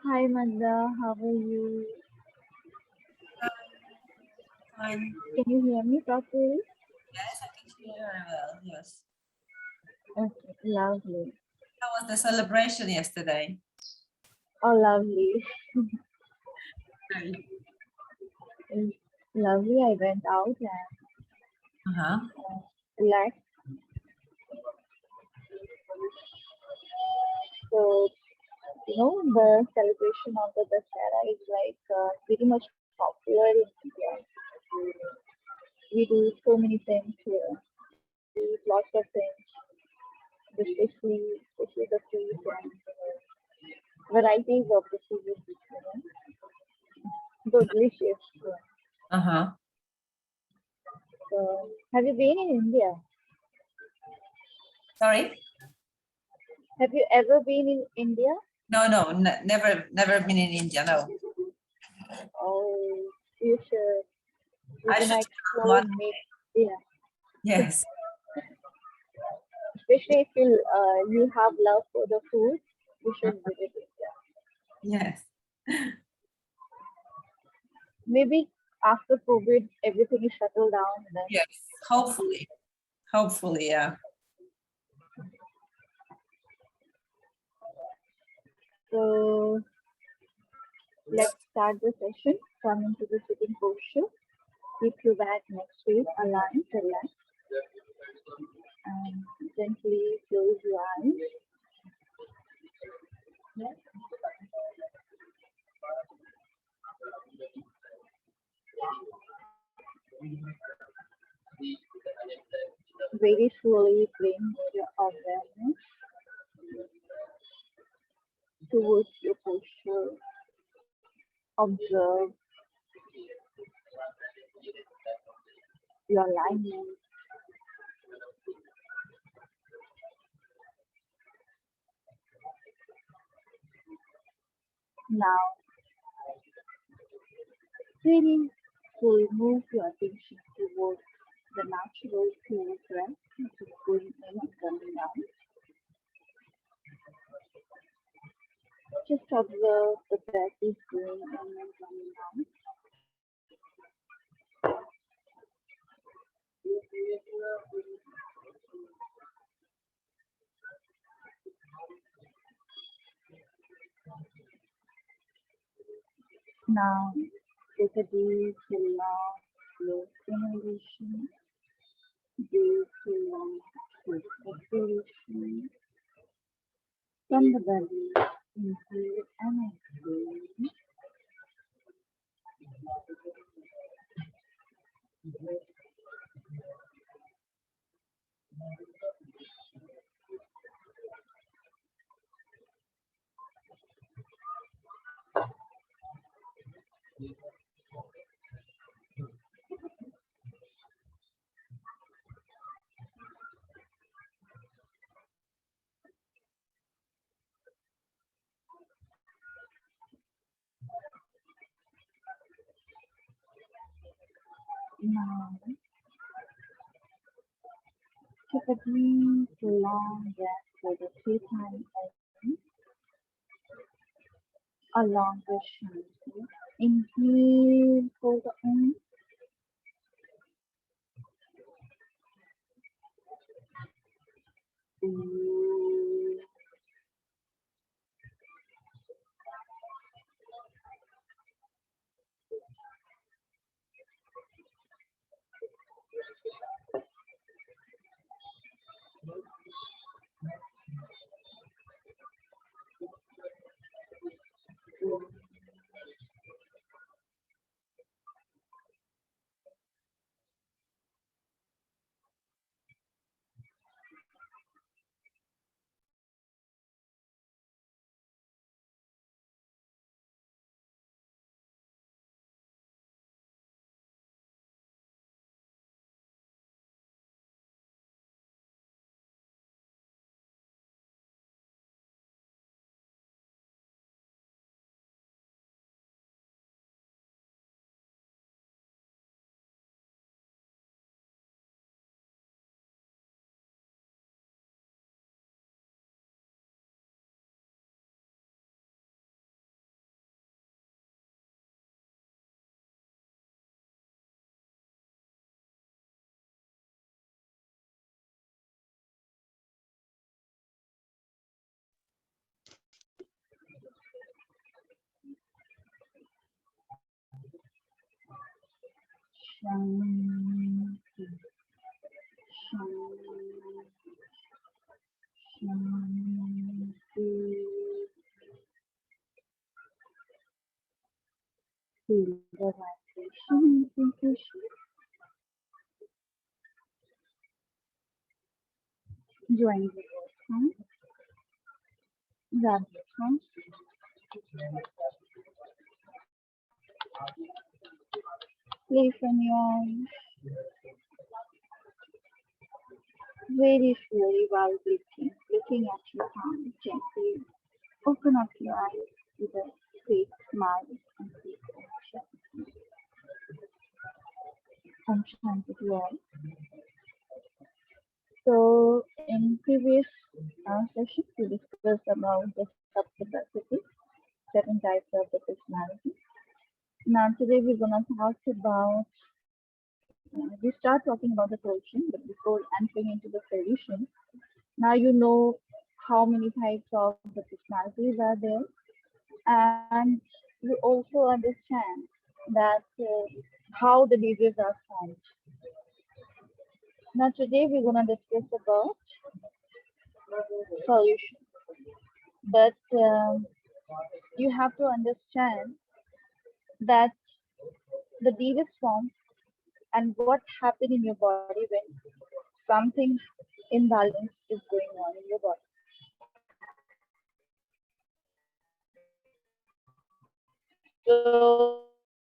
Hi Manda, how are you? Fine. Can you hear me properly? Yes, I can hear you very well. Yes. Okay, lovely. How was the celebration yesterday? Oh, lovely. Great. It's lovely. I went out and Uh-huh. relaxed. So, the celebration of the Dasara is like very much popular in India. We do so many things here. We eat lots of things, especially the sweets and varieties of the sweets. So delicious. Uh-huh. So, have you been in India? Sorry? Have you ever been in India? No, never been in India, no. Oh, you should. You're I gonna should come explore one. Yeah, Yes. especially if you have love for the food, you should visit India. Yes. Maybe after COVID, everything is settled down. Then Yes. Hopefully. Hopefully, yeah. so let's start the session. Come into the sitting posture. Keep your back next to it, aligned, relax, and gently close your eyes. Very slowly bring your awareness towards your posture. Observe your alignment. Now, very slowly move your attention towards the natural flow breath, which is going in and coming out. Just observe the breath is going in and coming out. Now, take a deep, long, slow inhalation, deep, long, slow exhalation from the belly. Inhale and exhale. Now, take a deep, long breath for the 3 times a longer shanti. Inhale for the Shanti. Shanti. Shanti. Feel the vibration and sensation. Join the hand. Grab the hand. Place on your eyes. Very slowly while breathing, looking at your hand gently. Open up your eyes with a great smile and say Om Shanti to all. So, in previous session, we discussed about the Saptadhatus, 7 types of the personality. Now, today we're gonna talk about. We start talking about the solution, but before entering into the solution, now you know how many types of the personalities are there, and you also understand that how the diseases are formed. Now, today we're gonna discuss about solution, but you have to understand that the deepest form and what happened in your body when something imbalance is going on in your body.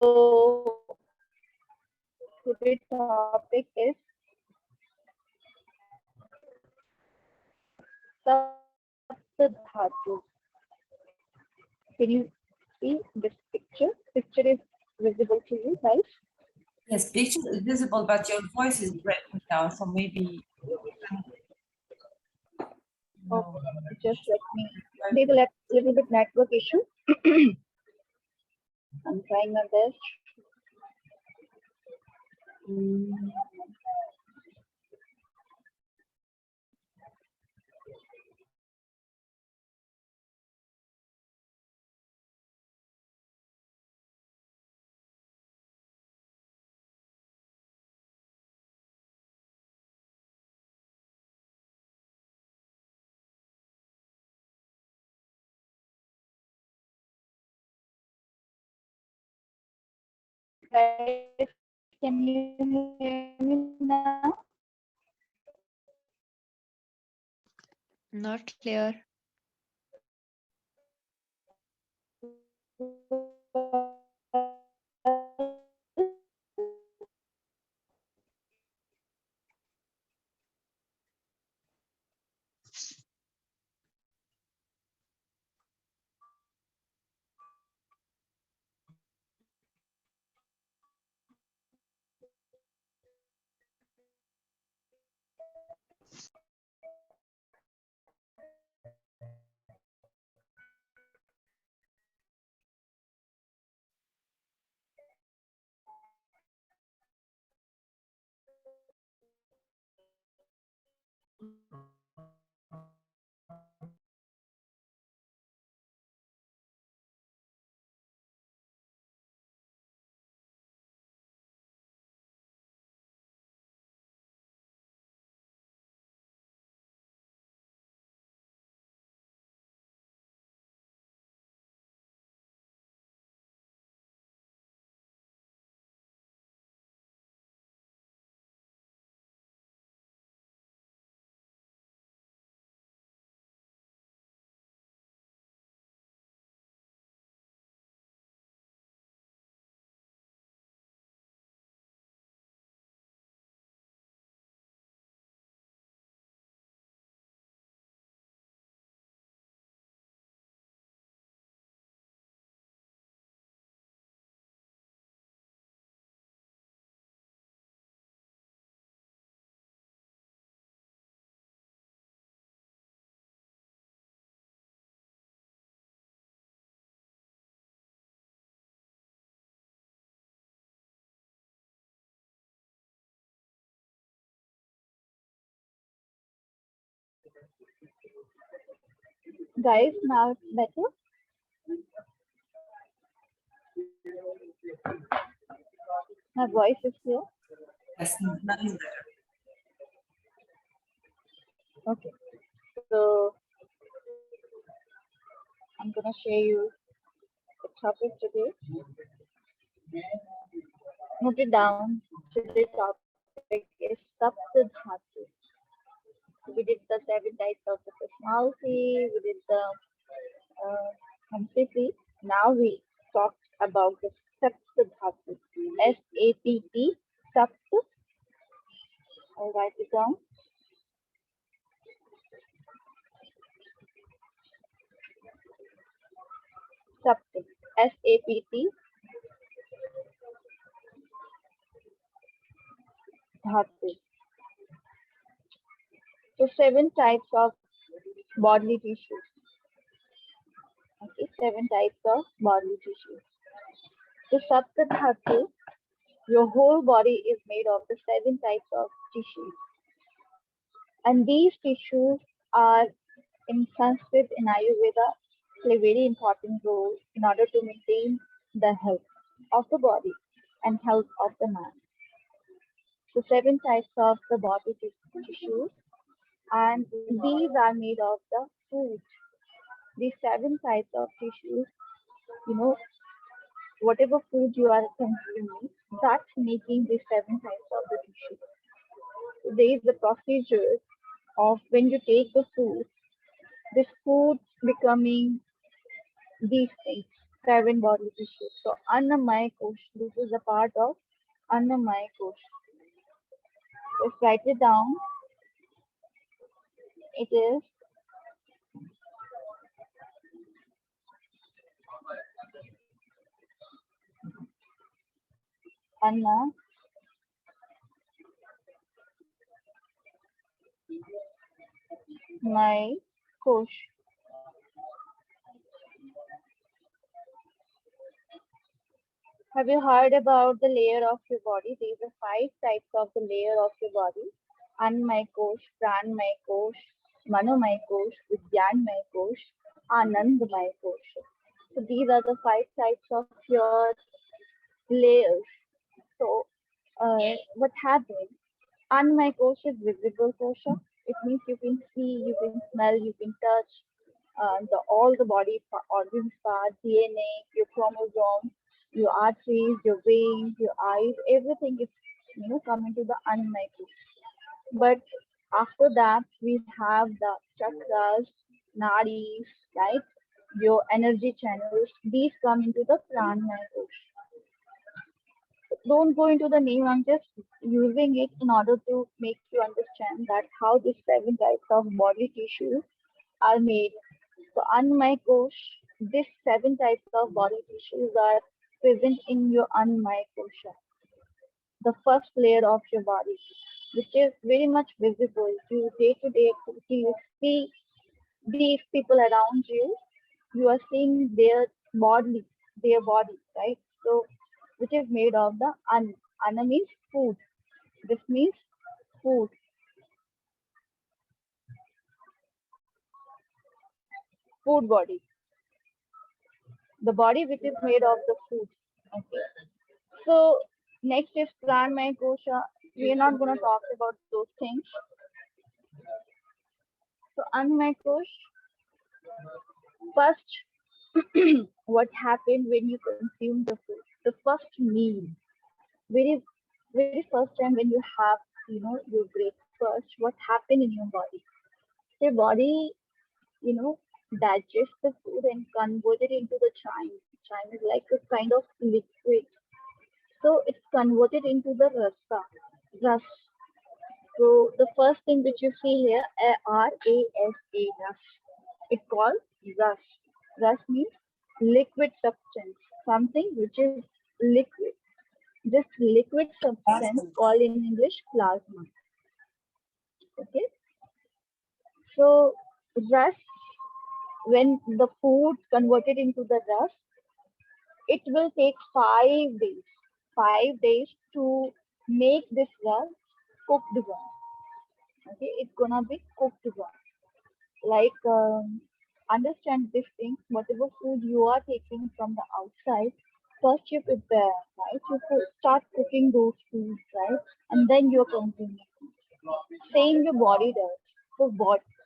So today's topic is Saptadhatus. Can you see this picture? Picture is visible to you guys. Yes, picture is visible, but your voice is breaking down, so maybe. Okay, just let me. There's a little bit network issue. I'm trying my best. Guys, can you hear me now? Not clear. Guys, now it's better. My voice is clear. Yes, none is better. Okay. So I'm gonna share you the topic today. Note it down. Today's topic is Saptadhatus. We did the 7 types of the personality. We did the completely. Now we talked about the Saptadhatus. SAPT. Sapt. I'll write it down. Sapt. SAPT. Dhatu. So 7 types of bodily tissues. Okay, 7 types of bodily tissues. The Saptadhatu, your whole body is made of the 7 types of tissues. And these tissues are in Sanskrit in Ayurveda play very important role in order to maintain the health of the body and health of the man. So 7 types of the body tissues, and these are made of the food. These 7 types of tissues, you know, whatever food you are consuming, that's making these 7 types of the tissue. So there is the procedure of when you take the food, this food becoming these things, 7 body tissues. So Annamaya Kosh, this is a part of Annamaya Kosh. Let's write it down. It is Annamaya Kosh. Have you heard about the layer of your body? There are 5 types of the layer of your body. Annamaya Kosh, Pranamaya Kosh, Manomaya Kosh, Vijnanmaya Kosh, Anandamaya Kosh. So these are the 5 types of your layers. So what happens? Annamaya Kosh is visible kosha. It means you can see, you can smell, you can touch all the body organs parts, DNA, your chromosomes, your arteries, your veins, your eyes, everything is coming to the Annamaya Kosh. But after that, we have the chakras, nadis, right? Your energy channels. These come into the pranamaya kosh. Don't go into the name. I'm just using it in order to make you understand that how these 7 types of body tissues are made. So, Annamaya kosh, these 7 types of body tissues are present in your Annamaya kosha, the first layer of your body, which is very much visible to day-to-day activity. You see these people around you, you are seeing their body, right? So, which is made of the anna means food. This means food, food body, the body which is made of the food. Okay. So next is pranamaya kosha. We are not going to talk about those things. So annamaya kosh, first, what happened when you consume the food? The first meal, very very first time when you have your breakfast, what happened in your body? Your body you know digest the food and convert it into the chime. Chime is like a kind of liquid, so it's converted into the rus. So the first thing which you see here, rasa, rus, it's called rus. Rus means liquid substance, something which is liquid. This liquid substance Plasma. called in English plasma. Okay, so rust, when the food converted into the rust, it will take 5 days. 5 days to make this rust cooked one. Okay, it's gonna be cooked one. Like understand this thing. Whatever food you are taking from the outside, first you prepare, right? Start cooking those foods, right? And then you're consuming. Same your body does.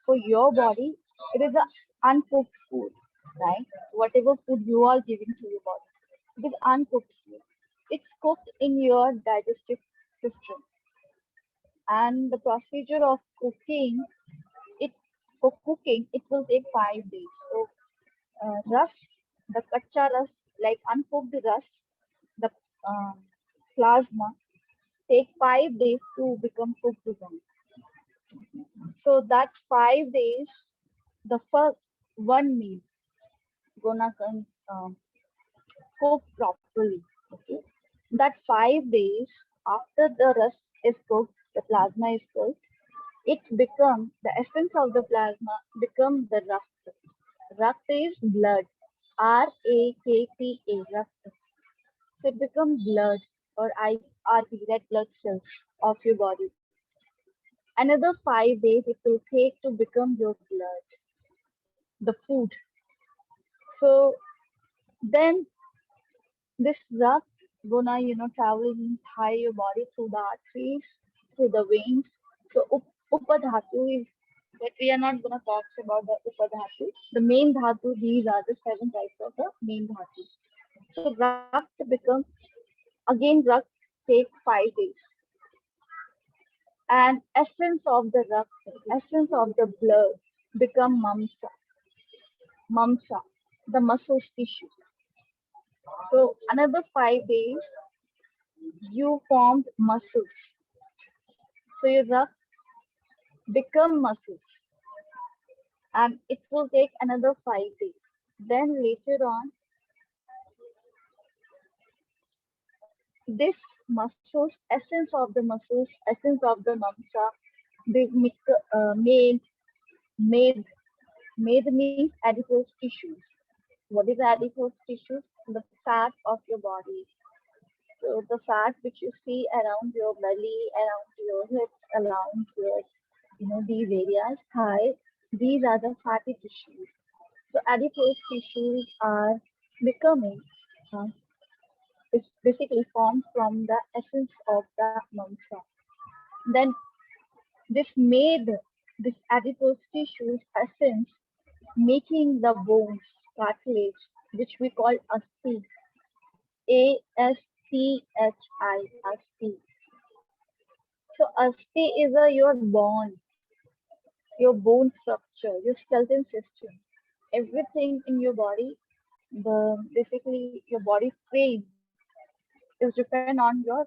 For your body, it is an uncooked food, right? Whatever food you are giving to your body, it is uncooked food. It's cooked in your digestive system, and the procedure of cooking it for cooking it will take 5 days. So rust, the kacha rust, like uncooked rust, the um, plasma take 5 days to become cooked again. So that 5 days, the first one meal gonna cook properly. Okay, that 5 days after the rust is cooked, the plasma is cooked. It becomes the essence of the plasma become the rakt. Rakt is blood. RAKTA, rakt. So it becomes blood or IRB, red blood cells of your body. Another 5 days it will take to become your blood, the food. So then this rust gonna, traveling inside your body through the arteries, through the veins. So upadhatu is but we are not gonna talk about the upadhatu. The main dhatu, these are the seven types of the main dhatu. So rakt becomes again rakt takes 5 days. And essence of the rakt, essence of the blood become mamsa, the muscle tissue. So another 5 days you formed muscles. So your rakt become muscles and it will take another 5 days. Then later on, this muscles, essence of the muscles, essence of the mamsa, they made, made means adipose tissues. What is adipose tissues? The fat of your body. So the fat which you see around your belly, around your hips, around your, these areas, thigh, these are the fatty tissues. So adipose tissues are becoming, uh, it's basically formed from the essence of the mamsa. Then this made this adipose tissues essence making the bones, cartilage, which we call asthi, ASTHI, So asthi is your bone, your bone structure, your skeleton system. Everything in your body, the basically your body frame is depend on your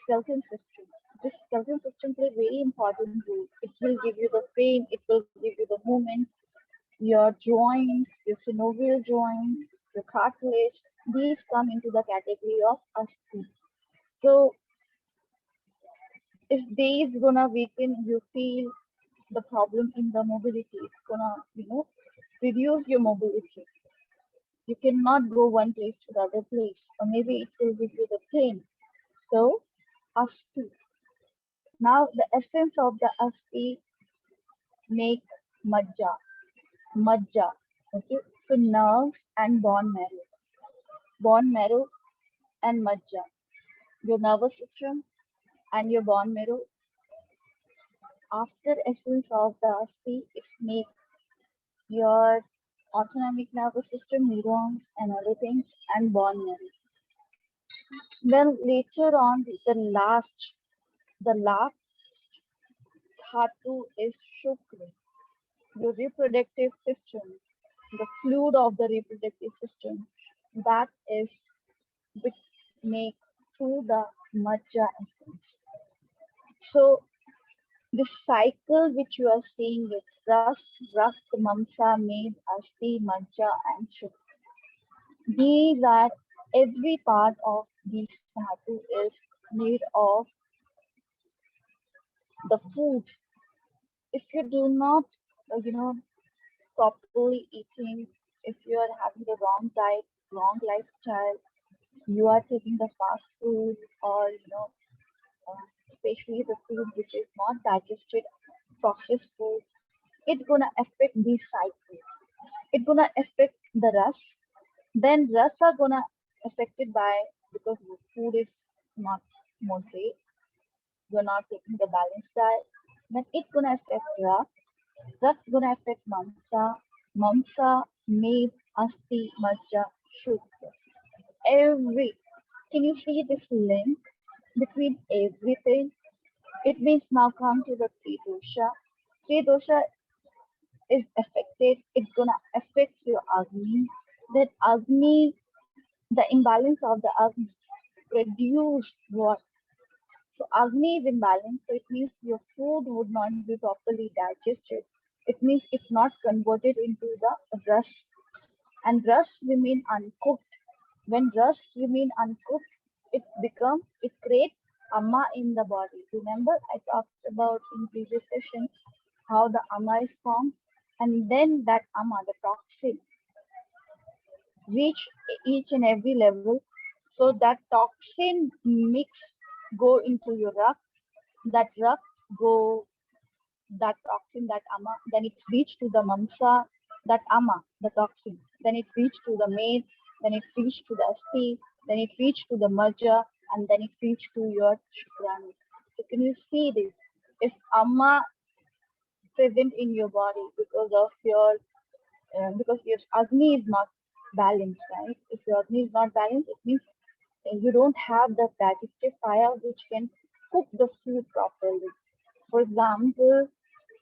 skeleton system. This skeleton system plays very important role. It will give you the frame, it will give you the movement, your joints, your synovial joints, your cartilage, these come into the category of asthi. So if days gonna weaken, you feel the problem in the mobility. It's gonna, reduce your mobility. You cannot go one place to the other place, or maybe it will give you the pain. So asthi. Now the essence of the asthi make majja, majja. Okay, so nerves and bone marrow and majja. Your nervous system and your bone marrow. After essence of the asthi, it makes your autonomic nervous system, neurons and other things, and bone marrow. Then later on, the last dhatu is shukra, your reproductive system, the fluid of the reproductive system. That is which make through the majja essence. So the cycle which you are seeing with rust, mamsa, made, asti, majja, and shukra. These are every part of this dhatu is made of the food. If you do not, properly eating, if you are having the wrong diet, wrong lifestyle, you are taking the fast food or especially the food which is not digested, processed food, it's gonna affect these cycles. It's gonna affect the rust. Then rust are gonna affected by because the food is not moderate, you're not taking the balanced diet, then it's gonna affect Raf. Raf's gonna affect Mamsa. Mamsa, Med, Asti, Majja, Shukra. Every can you see this link between everything? It means now come to the three dosha. Three dosha is affected, it's gonna affect your Agni. That Agni, the imbalance of the Agni produce what? So Agni is imbalanced, so it means your food would not be properly digested. It means it's not converted into the rust, and rust remain uncooked. When rust remain uncooked, it creates amma in the body. Remember I talked about in previous session how the amma is formed, and then that amma, the toxin, reach each and every level. So that toxin mix go into your rug, that rug go that toxin, that ama, then it reach to the mamsa, that ama, the toxin, then it reach to the maid, then it reach to the asti, then it reach to the marja, and then it reach to your shukrani. So can you see this? If ama present in your body because your Agni is not balanced, right? If your Agni is not balanced, it means you don't have the digestive fire which can cook the food properly. For example,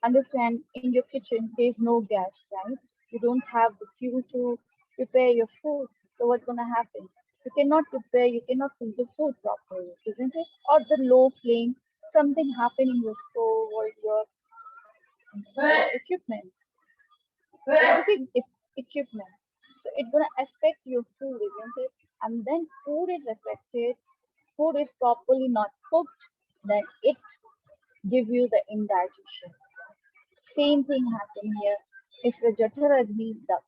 understand in your kitchen there is no gas, right? You don't have the fuel to prepare your food. So what's gonna happen? You cannot cook the food properly, isn't it? Or the low flame, something happen in your stove or your equipment. Everything is equipment. So it's gonna affect your food, isn't it? And then food is affected, food is properly not cooked, then it give you the indigestion. Same thing happen here. If the Jatara Agni, the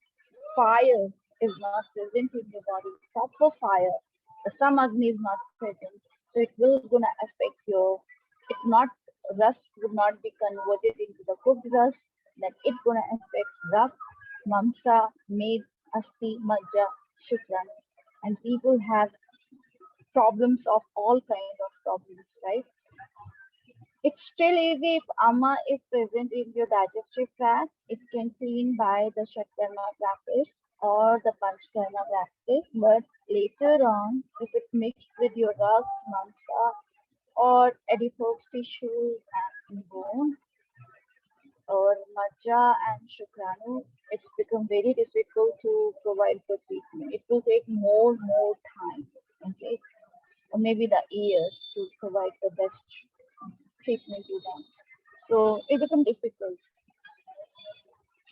fire is not present in your body, proper fire, the some Agni is not present, so it will gonna affect your. It's not rust would not be converted into the cooked rust, then it's gonna affect rust, mamsa, med, asti, majja, shukrani, and people have problems of all kinds of problems, right? It's still easy if ama is present in your digestive tract. It can clean by the Shatkarma practice or the Panchkarma practice. But later on, if it's mixed with your rug, mamsa, or adipose tissue and bone, or majja and shukranu, it's become very difficult to provide the treatment. It will take more time, okay, or maybe the years to provide the best treatment to them. So it becomes difficult.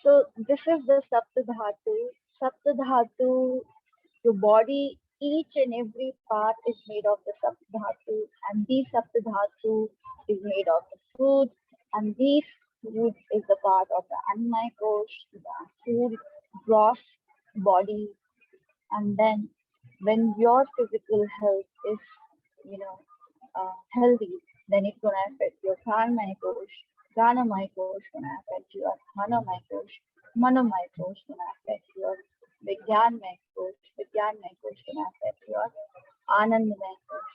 So this is the Saptadhatu. Saptadhatu, your body, each and every part is made of the Saptadhatu, and these Saptadhatu is made of the food, and these food is the part of the Annamaya Kosh, the food, gross body, and then when your physical health is, you know, healthy, then it's gonna affect your pranamaya kosh, pranamaya kosh gonna affect your manamaya kosh, manamaya kosh gonna affect your vigyanmaya kosh gonna affect your anandamaya kosh.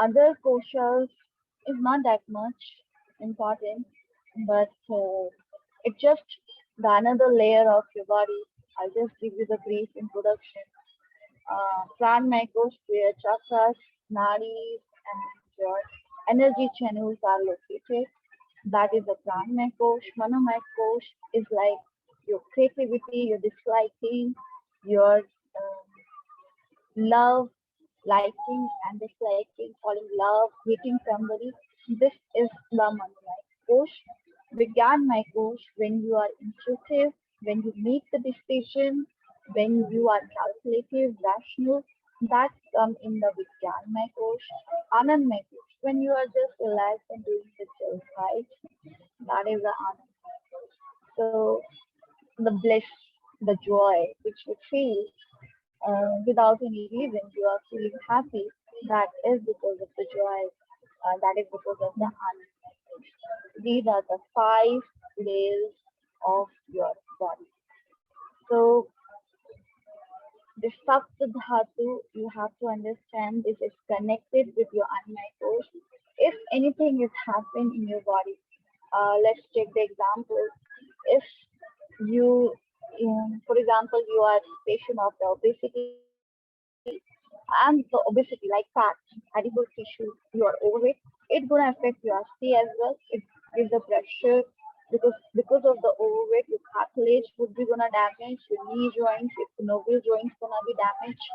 Other koshas is not that much important, but it's just the another layer of your body. I'll just give you the brief introduction. Plant macros where chakras, nadis, and your energy channels are located. That is the plant macros. Mano macros is like your creativity, your disliking, your love, liking and disliking, falling in love, hating somebody. This is the Manamaya Kosh. Begin my course when you are intuitive, when you make the decision, when you are calculative, rational. That come in the Vigyan my course. Anand my course. When you are just relaxed and doing the chill, right? That is the Anand. So the bliss, the joy which you feel without any reason, you are feeling happy. That is because of the joy. That is because of the Anand. These are the five layers of your body. So The Saptadhatu, you have to understand this is connected with your Annamaya kosha. If anything is happening in your body, let's take the example. If you, for example, you are patient of the obesity and the obesity like fat, adipose tissue, you are overweight, it's gonna affect your see as well. It gives the pressure because of the overweight, your cartilage would be gonna damage, your knee joints, if the noble joints gonna be damaged,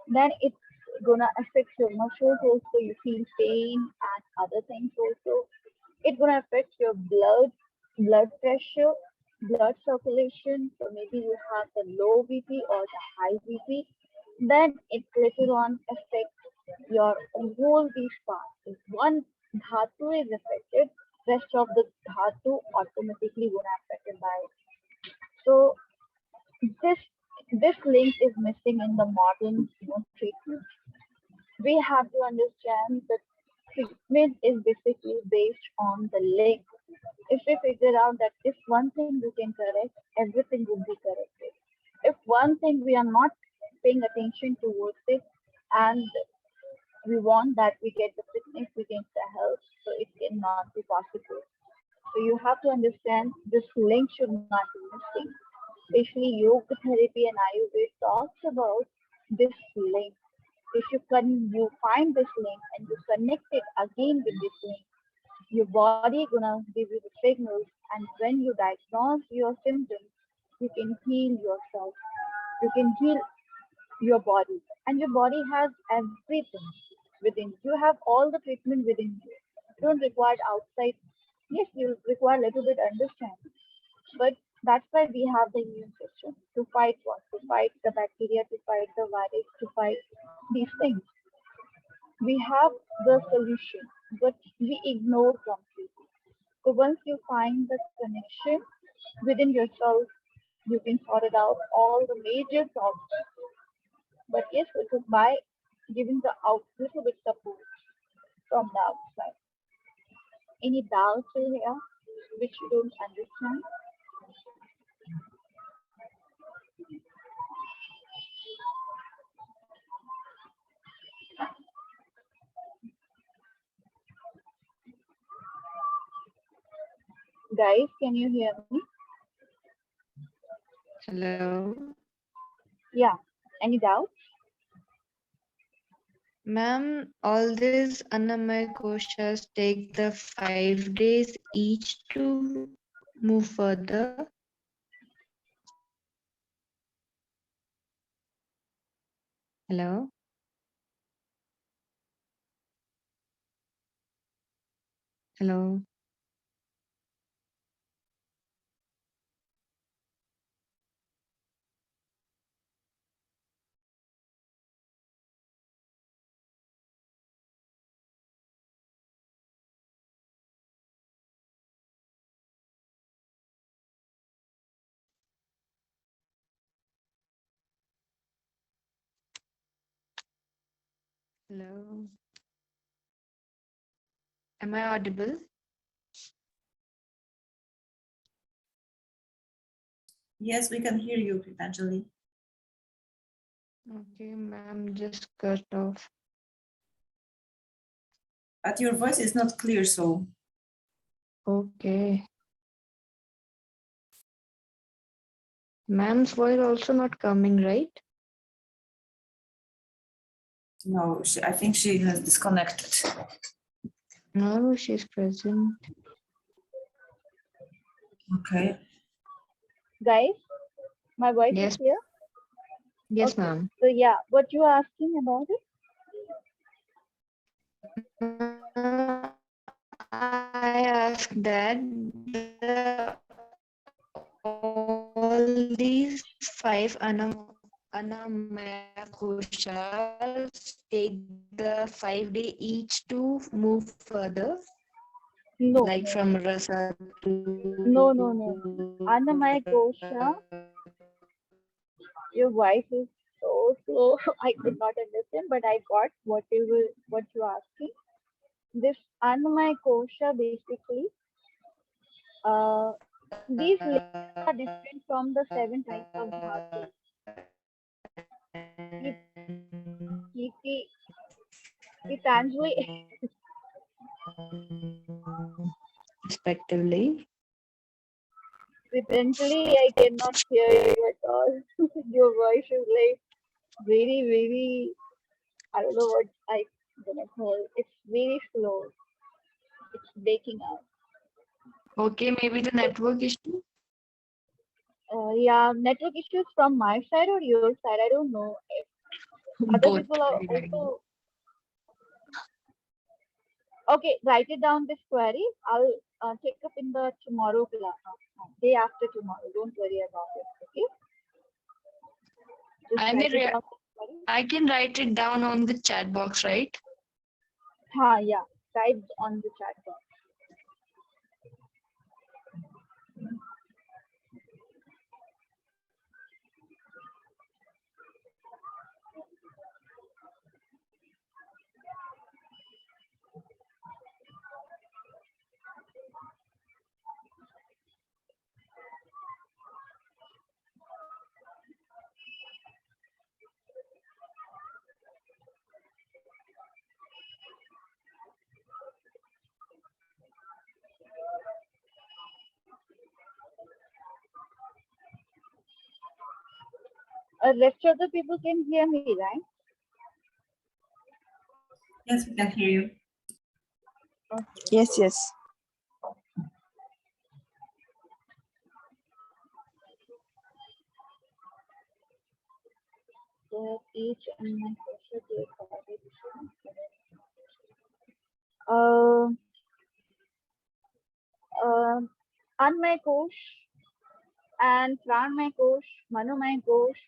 then it's gonna affect your muscles also. You feel pain and other things also. It's gonna affect your blood pressure, blood circulation. So maybe you have the low BP or the high BP. Then it later on affects your whole these parts. If one dhatu is affected, rest of the dhatu automatically gonna affected by it. So this this link is missing in the modern treatment. We have to understand that treatment is basically based on the link. If we figure out that if one thing we can correct, everything will be corrected. If one thing we are not paying attention towards it and we want that we get the fitness, we get the health, so it cannot be possible. So you have to understand this link should not be missing. Especially yoga therapy and Ayurveda talks about this link. If you find this link and you connect it again with this link, your body gonna give you the signals, and when you diagnose your symptoms, you can heal yourself. You can heal your body, and your body has everything within. You have all the treatment within you. You don't require outside. Yes, you require a little bit understanding, but that's why we have the immune system to fight what? To fight the bacteria, to fight the virus, to fight these things. We have the solution, but we ignore completely. So once you find the connection within yourself, you can sort it out all the major problems. But yes, it is by giving the out little bit support from the outside. Any doubts here which you don't understand? Guys, can you hear me? Hello. Yeah. Any doubts? Ma'am, all these Annamaya koshas take the 5 days each to move further. Hello. Hello. Hello. Am I audible? Yes, we can hear you, Gitanjali. Okay, ma'am, just cut off. But your voice is not clear, so. Okay. Ma'am's voice also not coming, right? No, I think she has disconnected. No, she's present. Okay. Guys, my voice is Yes. clear? Yes, Okay. ma'am. So yeah, what you are asking about it? I asked that all these 5 Annamaya koshas take the 5 day each to move further, No, like no, from rasa no. to Annamaya kosha, your voice is so slow. I could not understand, but I got what you are asking. This Annamaya kosha basically, uh, these links are different from the seven types of dhatu. Geetanjali. Respectively. Geetanjali, I cannot hear you at all. Your voice is like very, very, I don't know what I gonna call. It's very slow. It's breaking up. Okay, maybe the network issue. Yeah, network issues from my side or your side. I don't know. If other Both. people are also okay. Write it down this query. I'll take up in the tomorrow class, day after tomorrow. Don't worry about it. Okay, just I write may it re- down. This query. I can write it down on the chat box, right? Yeah. Type on the chat box. Rest of the people can hear me, right? Yes, we can hear you. Okay. Yes, yes. So each and my question they provided. Uh, Anmay Kosh and Pranmay Kosh, Manomay Kosh,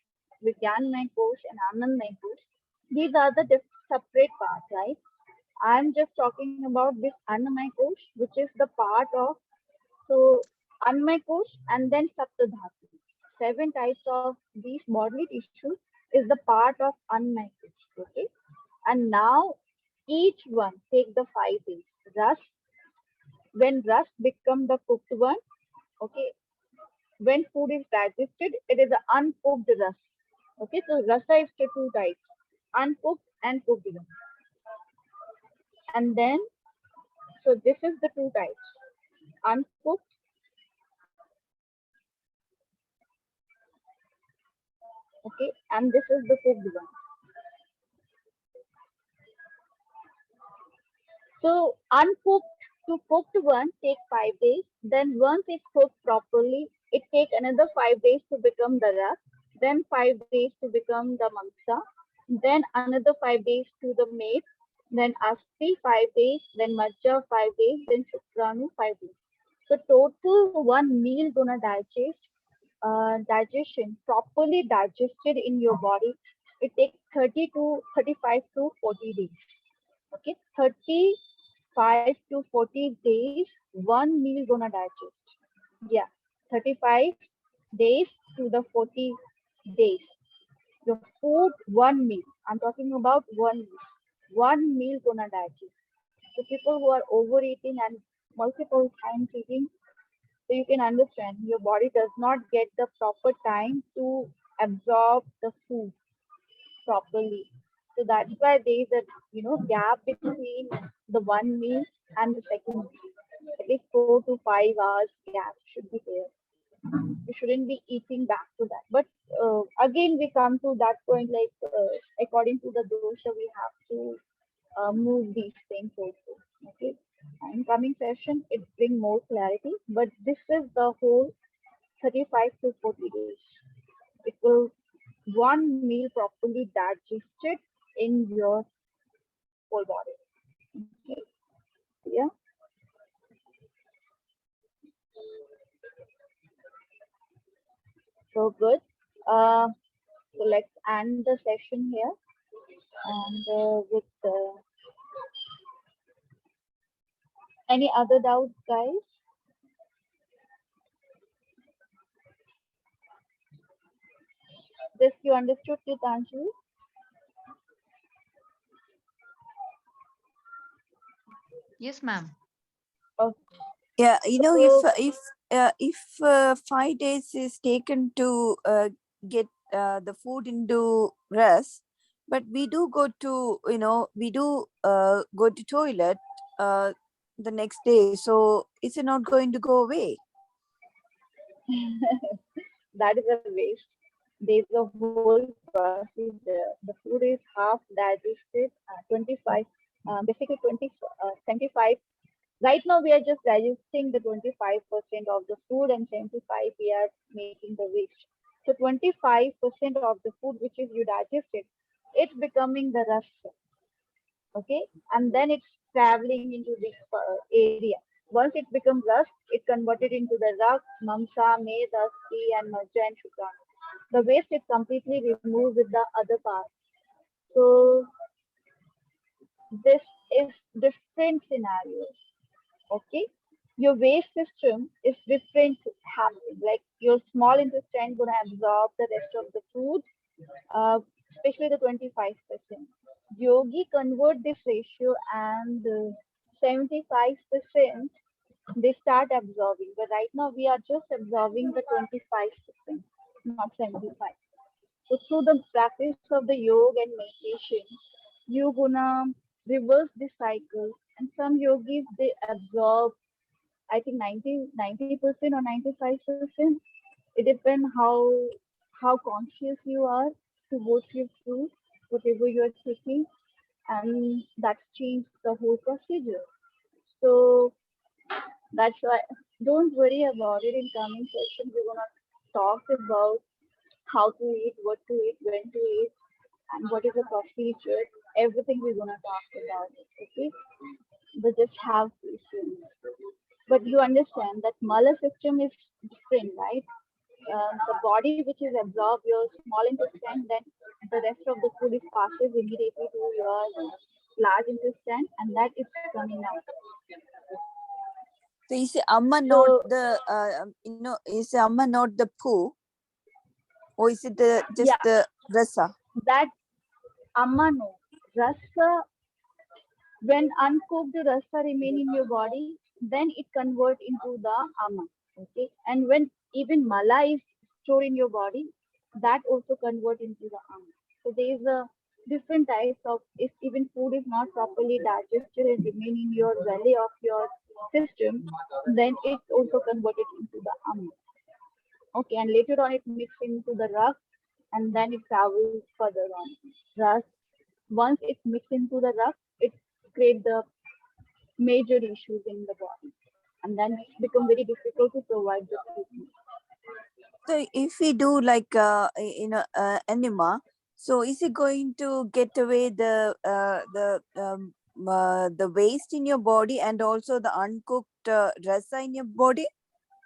Vigyanmay Kosh, and Anandmay Kosh. These are the separate parts, right? I'm just talking about this Annamay Kosh, which is the part of so Annamay Kosh and then Saptadhatus. Seven types of these bodily tissues is the part of Annamay Kosh. Okay, and now each one take the 5 days. Rust when rust become the cooked one. Okay, when food is digested, it is an uncooked rust. Okay, so rasa is the two types, uncooked and cooked one. And then, so this is the two types, uncooked, okay, and this is the cooked one. So uncooked to cooked one take 5 days. Then once it's cooked properly, it take another 5 days to become the rasa. Then 5 days to become the mangsa. Then another 5 days to the meat. Then asti 5 days. Then majja 5 days. Then shukranu 5 days. So total one meal gonna digestion properly digested in your body. It takes 30 to 35 to 40 days. Okay, 35 to 40 days, one meal gonna digest. Yeah, 35 days to the 40 days. Your food, one meal. I'm talking about one meal. One meal gonna digest. So people who are overeating and multiple times eating, so you can understand your body does not get the proper time to absorb the food properly. So that's why there is a gap between the one meal and the second meal. At least 4 to 5 hours gap should be there. You shouldn't be eating back to that. But again, we come to that point like according to the dosha, we have to move these things also. Okay. In coming session, it bring more clarity. But this is the whole 35 to 40 days. It will one meal properly digested in your whole body. Okay. Yeah. So good. So let's end the session here and with any other doubts, guys? This you understood, Kitanjali? Yes, ma'am. Okay. Yeah, So, if 5 days is taken to get the food into rest, But we do go to, we do go to toilet the next day. So is it not going to go away? That is a waste. There's a whole process there. The food is half digested, 25, basically 75. Right now, we are just digesting the 25% of the food, and 75 we are making the waste. So 25% of the food which is you digested, it's becoming the rust, okay, and then it's traveling into this area. Once it becomes rust, it converted into the rug, mamsa, med, asti, and marja and shukran. The waste is completely removed with the other part. So this is different scenarios. Okay, your waste system is different happening. Like your small intestine gonna absorb the rest of the food, uh, especially the 25%. Yogi convert this ratio, and 75% they start absorbing. But right now we are just absorbing the 25%, not 75. So through the practice of the yoga and meditation, you gonna reverse this cycle. And some yogis they absorb, I think 90% or 95%. It depends how conscious you are towards your food, whatever you are taking, and that's changed the whole procedure. So that's why don't worry about it. In coming session, we're gonna talk about how to eat, what to eat, when to eat, and what is the procedure. Everything we're gonna talk about it. Okay, but just have patience. But you understand that mala system is different, right? The body which is absorbed your small intestine, then the rest of the food is passes immediately to your large intestine, and that is coming out. So is Amma not So the is Amma not the poo, or is it just yeah, the rasa? that amano rasa, when uncooked rasa remain in your body, then it convert into the ama. Okay, and when even mala is stored in your body, that also convert into the ama. So there is a different types of, if even food is not properly digested and remain in your belly of your system, then it also converted into the ama. Okay, and later on it mixed into the rust, and then it travels further on. Rust, once it mixed into the rust, it create the major issues in the body, and then it's become very difficult to provide the treatment. So if we do like enema, so is it going to get away the waste in your body and also the uncooked rasa in your body?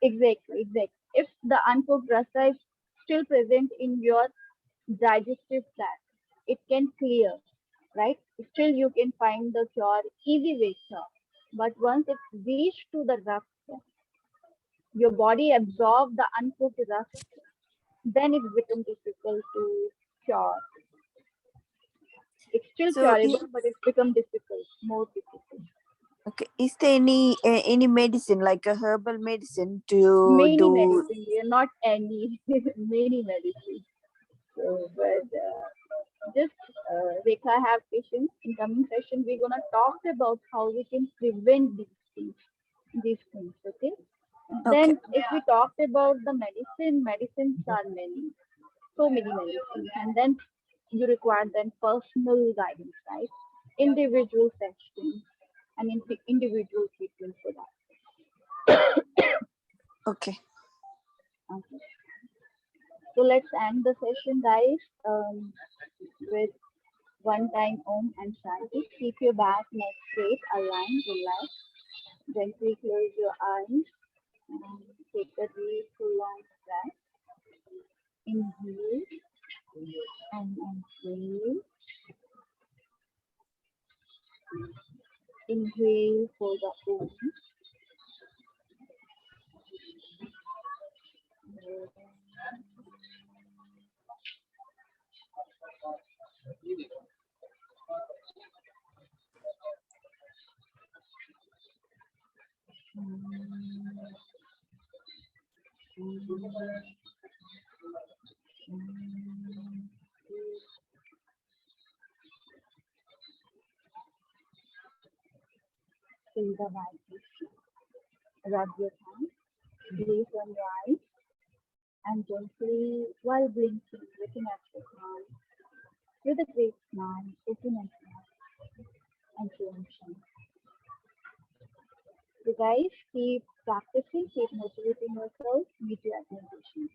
Exactly, exactly. If the uncooked rasa is still present in your digestive tract, it can clear, right? Still, you can find the cure, easy way cure. But once it's reached to the rust, your body absorb the uncooked rust, then it becomes difficult to cure. It's still So is, curable, but it's become difficult, more difficult. okay, is there any medicine like a herbal medicine to Many do? medicine, we are not any, many medicine. So, but just Rekha, have patience. In coming session, we're gonna talk about how we can prevent these things. Okay. Okay, Then, if we talked about the medicines are many, so many medicines, and then you require then personal guidance, right? Individual sessions and individual treatment for that. okay. Okay. So let's end the session, guys, with one time Om and Shanti. Keep your back, neck straight, aligned, relax. Gently close your eyes and take a deep, long breath. Inhale and exhale. Inhale for the Om. feel the vibration. Rub your hands, gaze on your eyes, and gently, while blinking, looking at your hand, with a great smile, open and smile, and changing. So guys, keep practicing, keep motivating yourself, meet your meditation.